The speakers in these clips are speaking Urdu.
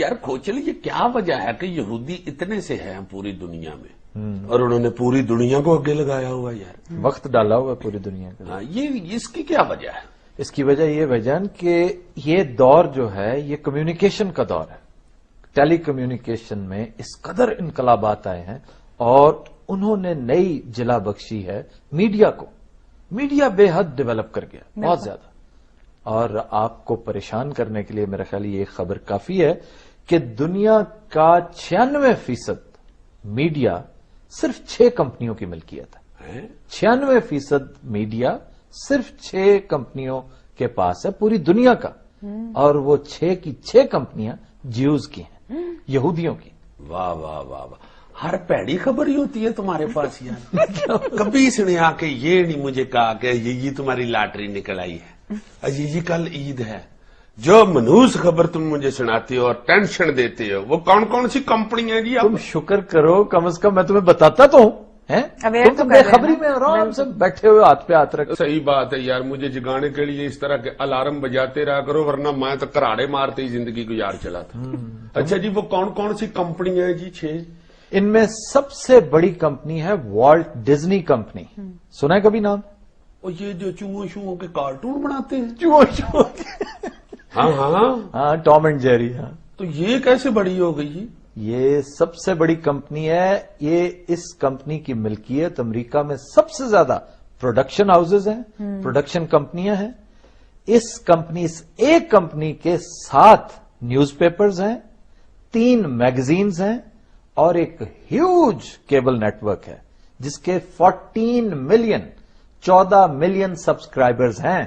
یار کھوچل یہ کیا وجہ ہے کہ یہودی اتنے سے ہیں پوری دنیا میں اور انہوں نے پوری دنیا کو آگے لگایا ہوا یار، وقت ڈالا ہوا پوری دنیا کا. ہاں یہ اس کی کیا وجہ ہے؟ اس کی وجہ یہ وجہ کہ یہ دور جو ہے یہ کمیونیکیشن کا دور ہے. ٹیلی کمیونیکیشن میں اس قدر انقلابات آئے ہیں اور انہوں نے نئی جلا بخشی ہے میڈیا کو. میڈیا بے حد ڈیولپ کر گیا بہت زیادہ، اور آپ کو پریشان کرنے کے لیے میرا خیال یہ خبر کافی ہے کہ دنیا کا 96% میڈیا صرف 6 کمپنیوں کی ملکیت ہے. 96% میڈیا صرف 6 کمپنیوں کے پاس ہے پوری دنیا کا، اور وہ 6 کی 6 کمپنیاں جیوز کی ہیں، یہودیوں کی. واہ واہ واہ واہ، ہر پیڑی خبر ہی ہوتی ہے تمہارے پاس یار. کبھی اس نے آ کے یہ نہیں مجھے کہا کہ یہ تمہاری لاٹری نکل آئی ہے، جی کل عید ہے. جو منحوس خبر تم مجھے سناتے ہو اور ٹینشن دیتے ہو وہ کون کون سی کمپنی ہیں جی؟ تم شکر کرو کم از کم میں تمہیں بتاتا تو ہوں. تم بے خبری میں آرام سے بیٹھے ہوئے ہاتھ پہ ہاتھ رکھ. صحیح بات ہے یار، مجھے جگانے کے لیے اس طرح کے الارم بجاتے رہا کرو ورنہ میں تو کراڑے مارتے ہی زندگی گزار چلا تھا. اچھا جی، وہ کون کون سی کمپنی ہیں جی 6؟ ان میں سب سے بڑی کمپنی ہے والٹ ڈزنی کمپنی. سنا ہے کبھی نام؟ اور یہ جو چوہوں شوہوں کے کارٹون بناتے ہیں؟ چوہوں ہاں ہاں ہاں، ٹام اینڈ جیری. ہاں، تو یہ کیسے بڑی ہو گئی جی؟ یہ سب سے بڑی کمپنی ہے. یہ اس کمپنی کی ملکیت امریکہ میں سب سے زیادہ پروڈکشن ہاؤسز ہیں، پروڈکشن کمپنیاں ہیں. اس ایک کمپنی کے 7 نیوز پیپرز ہیں، 3 میگزینز ہیں اور ایک ہیوج کیبل نیٹ ورک ہے جس کے 14 ملین سبسکرائبرز ہیں.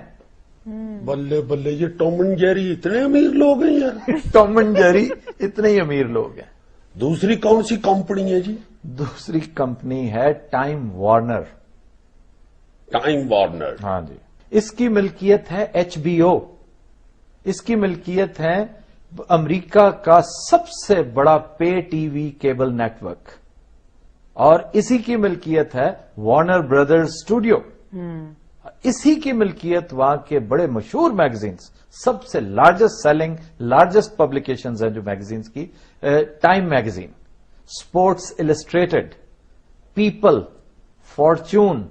بلے بلے، یہ ٹام اینڈ جیری اتنے امیر لوگ ہیں یار؟ ٹام اینڈ جیری اتنے ہی امیر لوگ ہیں. دوسری کون سی کمپنی ہے جی؟ دوسری کمپنی ہے ٹائم وارنر. ٹائم وارنر، ہاں جی. اس کی ملکیت ہے HBO. اس کی ملکیت ہے امریکہ کا سب سے بڑا pay T V cable network, اور اسی کی ملکیت ہے وارنر بردرز اسٹوڈیو. اسی کی ملکیت وہاں کے بڑے مشہور میگزینز، سب سے لارجسٹ سیلنگ لارجسٹ پبلیکیشنز ہیں جو میگزینز کی، time magazine, sports illustrated, people, fortune,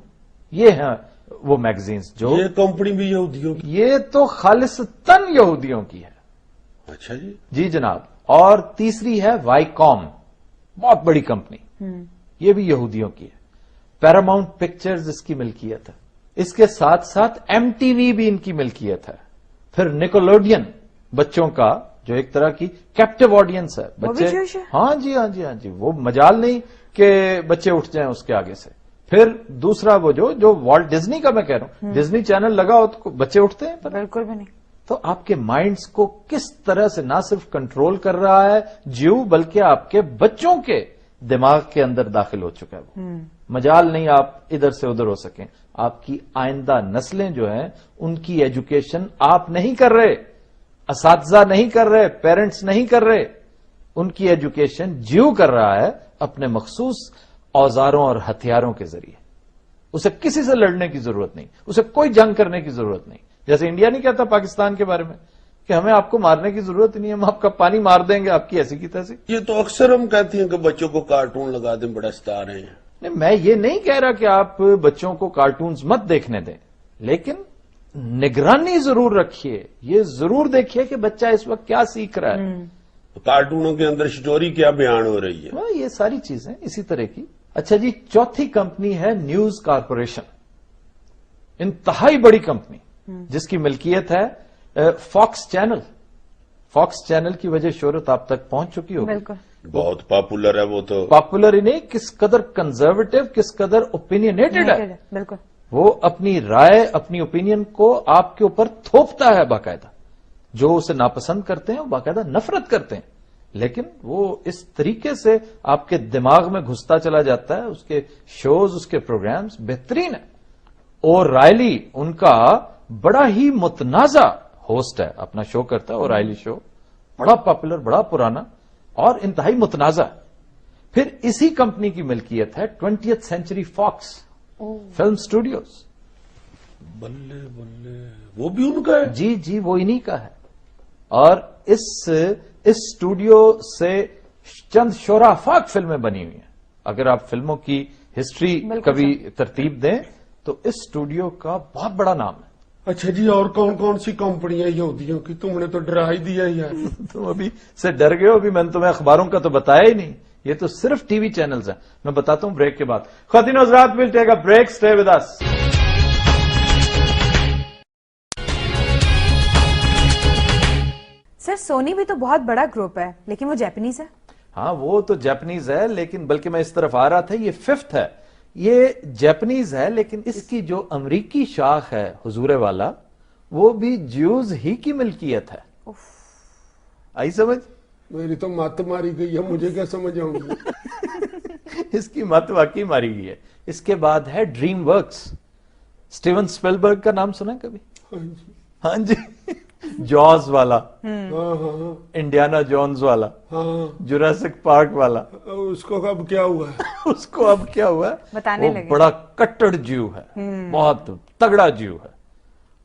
یہ ہیں وہ میگزینز. جو یہ کمپنی بھی یہودیوں کی؟ یہ تو خالصتاً یہودیوں کی ہے. اچھا جی. جی جناب. اور تیسری ہے وائیکام، بہت بڑی کمپنی، یہ بھی یہودیوں کی ہے. پیراماؤنٹ پکچرز اس کی ملکیت ہے. اس کے ساتھ ساتھ MTV بھی ان کی ملکیت ہے. پھر نیکولوڈین، بچوں کا جو ایک طرح کی کیپٹیو آڈینس ہے. بچے ہاں جی ہاں جی ہاں جی، وہ مجال نہیں کہ بچے اٹھ جائیں اس کے آگے سے. پھر دوسرا وہ جو والٹ ڈزنی کا میں کہہ رہا ہوں، ڈزنی چینل لگا ہو تو بچے اٹھتے ہیں؟ بالکل بھی نہیں. تو آپ کے مائنڈز کو کس طرح سے نہ صرف کنٹرول کر رہا ہے جیو، بلکہ آپ کے بچوں کے دماغ کے اندر داخل ہو چکا ہے. وہ مجال نہیں آپ ادھر سے ادھر ہو سکیں. آپ کی آئندہ نسلیں جو ہیں ان کی ایجوکیشن آپ نہیں کر رہے، اساتذہ نہیں کر رہے، پیرنٹس نہیں کر رہے. ان کی ایجوکیشن جیو کر رہا ہے اپنے مخصوص اوزاروں اور ہتھیاروں کے ذریعے. اسے کسی سے لڑنے کی ضرورت نہیں، اسے کوئی جنگ کرنے کی ضرورت نہیں. جیسے انڈیا نہیں کہتا پاکستان کے بارے میں کہ ہمیں آپ کو مارنے کی ضرورت نہیں ہے، ہم آپ کا پانی مار دیں گے آپ کی ایسی کی تیسی. یہ تو اکثر ہم کہتے ہیں کہ بچوں کو کارٹون لگا دیں، بڑا ستا رہے ہیں. نہیں، میں یہ نہیں کہہ رہا کہ آپ بچوں کو کارٹونز مت دیکھنے دیں، لیکن نگرانی ضرور رکھیے. یہ ضرور دیکھیے کہ بچہ اس وقت کیا سیکھ رہا ہے. کارٹونوں کے اندر اسٹوری کیا بیان ہو رہی ہے؟ یہ ساری چیزیں اسی طرح کی. اچھا جی، چوتھی کمپنی ہے نیوز کارپوریشن، انتہائی بڑی کمپنی جس کی ملکیت ہے فاکس چینل. فاکس چینل کی وجہ شہرت آپ تک پہنچ چکی ہوگی. بالکل بہت پاپولر ہے وہ تو. پاپولر ہی نہیں، کس قدر کنزرویٹو، کس قدر اوپینینیٹڈ ہے. بالکل. وہ اپنی رائے، اپنی اوپینین کو آپ کے اوپر تھوپتا ہے باقاعدہ. جو اسے ناپسند کرتے ہیں وہ باقاعدہ نفرت کرتے ہیں، لیکن وہ اس طریقے سے آپ کے دماغ میں گھستا چلا جاتا ہے. اس کے شوز، اس کے پروگرامز بہترین ہیں. اور رائلی ان کا بڑا ہی متنازع ہوسٹ ہے، اپنا شو کرتا ہے. اور رائلی شو بڑا پاپولر، بڑا پرانا اور انتہائی متنازع. پھر اسی کمپنی کی ملکیت ہے 20th century Fox film studios. Balle Balle, وہ بھی ان کا ہے؟ جی جی، وہ انہی کا ہے. اور اس اسٹوڈیو سے چند شورافاک فلمیں بنی ہوئی ہیں. اگر آپ فلموں کی ہسٹری کبھی ترتیب دیں تو اس اسٹوڈیو کا بہت بڑا نام ہے. اچھا جی، اور کون کون سی کمپنیاں یہودیوں کی؟ تم نے تو ڈرا ہی دیا یار. تم ابھی سے ڈر گئے ہو. ابھی میں نے تمہیں اخباروں کا تو بتایا ہی نہیں. یہ تو صرف ٹی وی چینلز ہیں. میں بتاتا ہوں بریک کے بعد. خواتین و حضرات، we'll take a break. Stay with us. Sir Sony بھی تو بہت بڑا گروپ ہے لیکن وہ جاپنیز ہے. ہاں وہ تو جاپنیز ہے، لیکن بلکہ میں اس طرف آ رہا تھا، یہ 5th ہے. یہ جاپنیز ہے لیکن اس کی جو امریکی شاخ ہے حضور والا، وہ بھی جیوز ہی کی ملکیت ہے. آئی سمجھ؟ میری تو مت ماری گئی ہے، مجھے کیا سمجھ آؤں گی. اس کی مت واقعی ماری گئی ہے. اس کے بعد ہے ڈریم ورکس. اسٹیون اسپیلبرگ کا نام سنا کبھی؟ ہاں جی. جوز والا، انڈیانا جونز والا، جوراسک پارک والا. اس کو اب کیا ہوا ہے؟ اس کو اب کیا ہوا ہے؟ بتانے وہ لگے. بڑا کٹڑ جیو ہے، بہت تگڑا جیو ہے.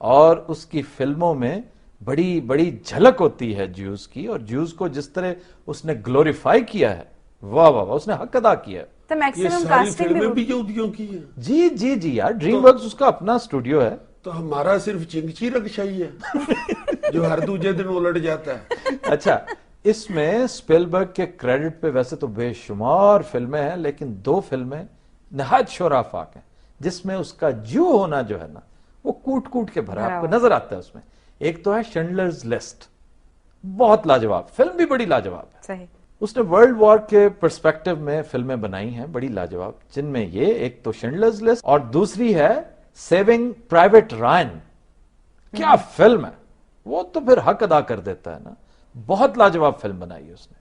اور اس کی فلموں میں بڑی بڑی جھلک ہوتی ہے جیوز کی. اور جیوز کو جس طرح اس نے گلوریفائی کیا ہے، واہ واہ واہ، اس نے حق ادا کیا ہے. تو یہ میکسیمم ساری کاسٹنگ فلمیں بھی بھی یہودیوں کی ہیں؟ جی جی جی یار، ڈریم ورکس اس کا اپنا اسٹوڈیو ہے. تو ہمارا صرف چنگچی رکشائی ہے جو ہر دوسرے دن الٹ جاتا ہے. اچھا، اس میں اسپیلبرگ کے کریڈٹ پہ ویسے تو بے شمار فلمیں ہیں، لیکن 2 فلمیں نہایت شورافاک ہیں جس میں اس کا جو ہونا جو ہے نا، وہ کوٹ کوٹ کے بھرا آپ کو نظر آتا ہے اس میں. ایک تو ہے شنڈلرز لسٹ، بہت لاجواب فلم، بھی بڑی لاجواب ہے. صحیح. اس نے ورلڈ وار کے پرسپیکٹو میں فلمیں بنائی ہیں بڑی لاجواب، جن میں یہ ایک تو شنڈلرز لسٹ اور دوسری ہے سیونگ پرائیویٹ رائن. کیا فلم ہے وہ، تو پھر حق ادا کر دیتا ہے نا. بہت لاجواب فلم بنائی ہے اس نے.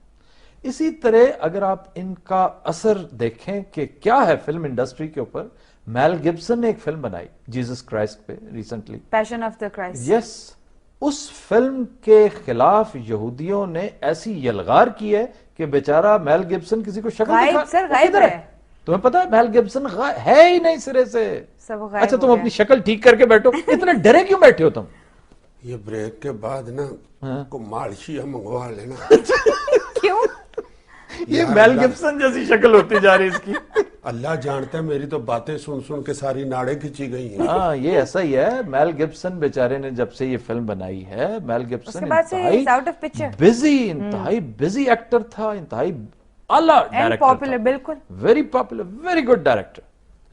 اسی طرح اگر آپ ان کا اثر دیکھیں کہ کیا ہے فلم انڈسٹری کے اوپر، میل گبسن نے ایک فلم بنائی جیزس کرائسٹ پہ recently, Passion of the Christ. Yes. اس فلم کے خلاف یہودیوں نے ایسی یلغار کی ہے کہ بیچارہ میل گبسن کسی کو شکل غائب سر، غائب ہے. تمہیں پتا ہے میل گبسن ہے ہی نہیں سرے سے. سب غائب. اچھا تم اپنی شکل ٹھیک کر کے بیٹھو. اتنے ڈرے کیوں بیٹھے ہو تم؟ یہ بریک کے بعد نا کو مالشیا منگوا لینا. کیوں؟ یہ میل گبسن جیسی شکل ہوتی جا رہی اس کی. اللہ جانتا ہے میری تو باتیں سن سن کے ساری ناڑیں کھچی گئی ہیں. ہاں یہ ایسا ہی ہے. میل گبسن بیچارے نے جب سے یہ فلم بنائی ہے، میل گبسن انتہائی بزی، انتہائی بزی ایکٹر تھا، انتہائی اعلیٰ ڈائریکٹر، بالکل very popular, very good director.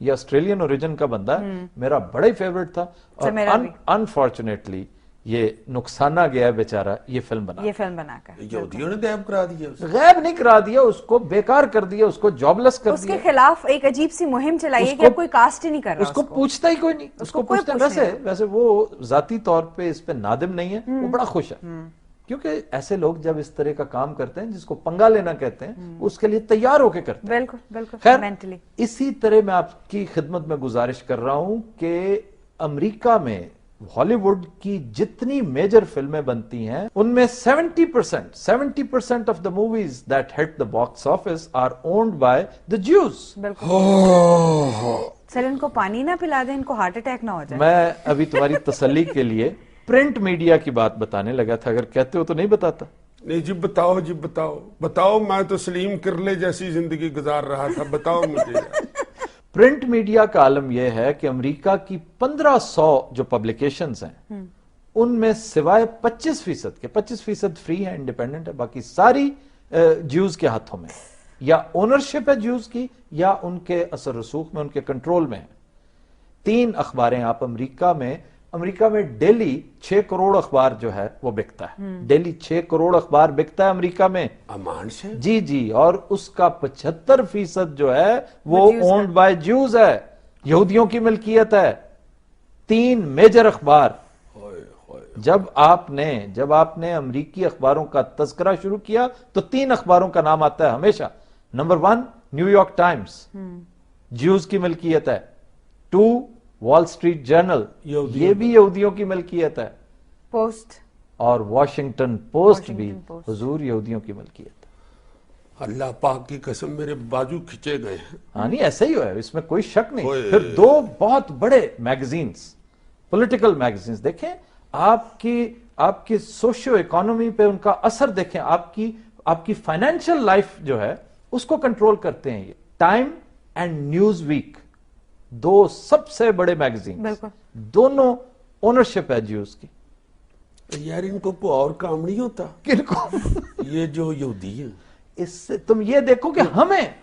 یہ آسٹریلین اوریجن کا بندہ ہے، میرا بڑا ہی فیورٹ تھا. اور انفارچونیٹلی یہ نقصانہ گیا بیچارہ یہ فلم بنا کر. یہودیوں نے غائب کرا دیا. غائب نہیں کرا دیا، اس کو بیکار کر دیا، اس کو جاب لیس کر دیا. اس کے خلاف ایک عجیب سی مہم چلائی ہے کہ اب کوئی کاسٹ ہی نہیں کر رہا. اس کو پوچھتا ہی کوئی نہیں. اس کو پوچھتا ویسے وہ ذاتی طور پہ اس پہ نادم نہیں ہے، وہ بڑا خوش ہے. کیونکہ ایسے لوگ جب اس طرح کا کام کرتے ہیں جس کو پنگا لینا کہتے ہیں، اس کے لیے تیار ہو کے کرتے ہیں. بالکل بالکل. خیر، اسی طرح میں آپ کی خدمت میں گزارش کر رہا ہوں کہ امریکہ میں ہالی ووڈ کی جتنی میجر فلمیں بنتی ہیں ان میں 70% of the movies that hit the box office are owned by the Jews. Sir ان کو پانی نہ پلا دیں، ان کو ہارٹ اٹیک نہ ہو جائے. میں ابھی تمہاری تسلی کے لیے پرنٹ میڈیا کی بات بتانے لگا تھا، اگر کہتے ہو تو نہیں بتاتا. نہیں جی بتاؤ، جی بتاؤ. میں تو سلیم کرلے جیسی زندگی گزار رہا تھا، بتاؤ مجھے. پرنٹ میڈیا کا عالم یہ ہے کہ امریکہ کی 1500 جو پبلیکیشنز ہیں ان میں سوائے 25% کے 25% فری ہیں، انڈیپینڈنٹ ہے، باقی ساری جیوز کے ہاتھوں میں، یا اونرشپ ہے جیوز کی، یا ان کے اثر رسوخ میں، ان کے کنٹرول میں ہے. 3 اخباریں آپ امریکہ میں ڈیلی 6 کروڑ اخبار جو ہے وہ بکتا ہے. ڈیلی 6 کروڑ اخبار بکتا ہے امریکہ میں. امان سے؟ جی جی. اور اس کا 75% جو ہے وہ اونڈ بائی جیوز ہے، یہودیوں کی ملکیت ہے. 3 میجر اخبار. جب آپ نے امریکی اخباروں کا تذکرہ شروع کیا تو 3 اخباروں کا نام آتا ہے ہمیشہ. Number 1 new York Times, Jews کی ملکیت ہے. 2 وال اسٹریٹ جرنل، یہ بھی یہودیوں کی ملکیت ہے. پوسٹ اور واشنگٹن پوسٹ بھی حضور یہودیوں کی ملکیت ہے. اللہ پاک کی قسم میرے بازو کھچے گئے ہیں. ہاں نہیں ایسا ہی ہوا ہے، اس میں کوئی شک نہیں. پھر 2 بہت بڑے میگزینز، پولیٹیکل میگزینز دیکھیں، آپ کی سوشیو اکانومی پہ ان کا اثر دیکھیں، آپ کی فائنینشیل لائف جو ہے اس کو کنٹرول کرتے ہیں یہ. ٹائم اینڈ نیوز ویک، دو سب سے بڑے میگزین، بالکل دونوں اونرشپ ہے جیوز کی. یار ان کو کوئی اور کام نہیں ہوتا؟ کن کو؟ یہ جو یہودی ہیں، اس سے تم یہ دیکھو کہ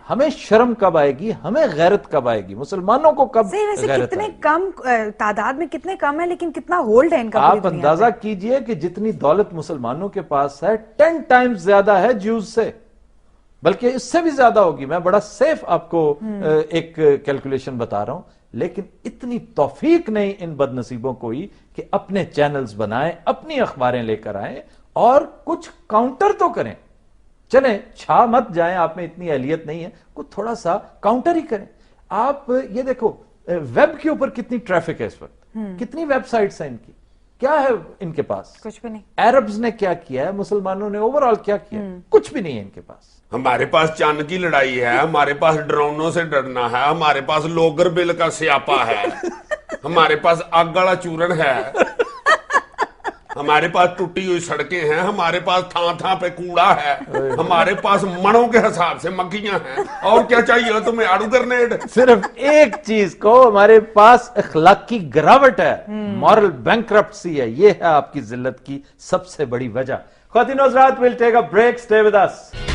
ہمیں شرم کب آئے گی، ہمیں غیرت کب آئے گی، مسلمانوں کو کب صحیح. ویسے غیرت کتنے آئے گی؟ کم تعداد میں کتنے کم ہے، لیکن کتنا ہولڈ ہے ان کا پوری آپ دنیا اندازہ کیجئے کہ جتنی دولت مسلمانوں کے پاس ہے 10 ٹائمز زیادہ ہے جیوز سے، بلکہ اس سے بھی زیادہ ہوگی. میں بڑا سیف آپ کو ایک کیلکولیشن بتا رہا ہوں، لیکن اتنی توفیق نہیں ان بد نصیبوں کو ہی کہ اپنے چینلز بنائیں، اپنی اخباریں لے کر آئیں اور کچھ کاؤنٹر تو کریں. چلیں چھا مت جائیں، آپ میں اتنی اہلیت نہیں ہے، کچھ تھوڑا سا کاؤنٹر ہی کریں. آپ یہ دیکھو ویب کے اوپر کتنی ٹریفک ہے اس وقت، کتنی ویب سائٹس ہیں ان کی، کیا ہے ان کے پاس؟ کچھ بھی نہیں. عربز نے کیا کیا ہے، مسلمانوں نے اوورآل کیا کیا؟ کچھ بھی نہیں ہے ان کے پاس. ہمارے پاس چاند کی لڑائی ہے، ہمارے پاس ڈرونوں سے ڈرنا ہے، ہمارے پاس لوگر بل کا سیاپا ہے، ہمارے پاس آگ والا چورن ہے، ہمارے پاس ٹوٹی ہوئی سڑکیں ہیں، ہمارے پاس تھان تھان پہ کوڑا ہے، ہمارے پاس منوں کے حساب سے مکھیاں ہیں. اور کیا چاہیے تمہیں؟ آڑو گرنیڈ. صرف ایک چیز کو، ہمارے پاس اخلاقی گراوٹ ہے، مورل بینکرپسی ہے. یہ ہے آپ کی ذلت کی سب سے بڑی وجہ. خواتین و حضرات، we'll take a break. Stay with us.